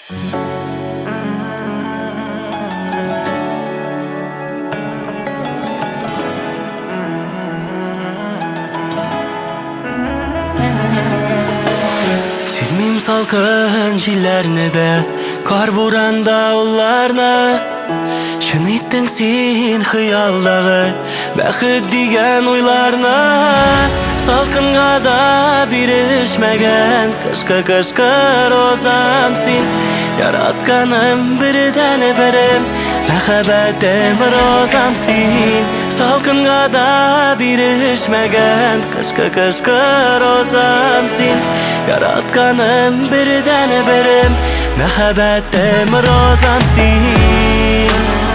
Sizmim salkın jillerni de kar buranda ullarna Şun ittің sen хыялдагы бәхет деген уйларна Салкынга да бирешмеген кышкы розам син Яратканым бирден бирим мәхәббәтем розам син Салкынга да бирешмеген кышкы розам син Яратканым бирден бирим мәхәббәтем розам син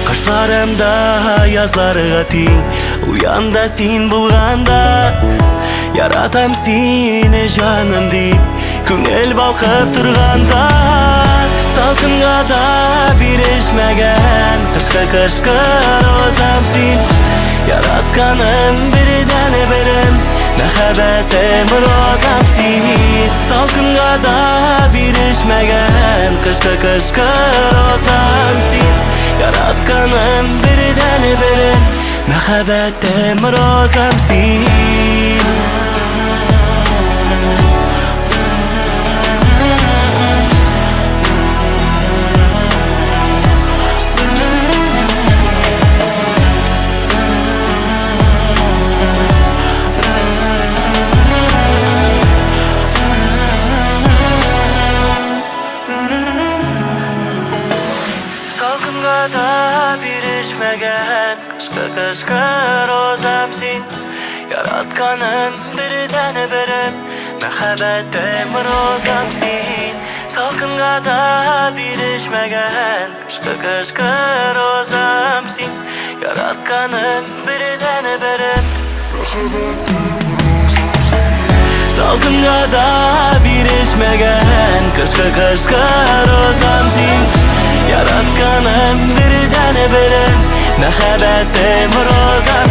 Kışlarımda yazlarıga teң Uyanda sen bulganda Yaratam seni жаным deyip Көңіл балқып тұрғанда Салқынға да бирешмеген Кышкы розам сен Яратканым бирден бирим мәхәббәтем розам сен Салқынға да бирешмеген Кышкы розам сен Яратканым бирден бирим мәхәббәтем розам сен Salkınga da biрешmegen Kışkı rozam sen Yaratkanım birden birim Мәхәббәтем розам сен Salkınga da biрешmegen Kışkı rozam sen Yaratkanım birden birim Salkınga da biрешmegen Kışkı rozam sen Yaratkanım birden birim мәхәббәтем розам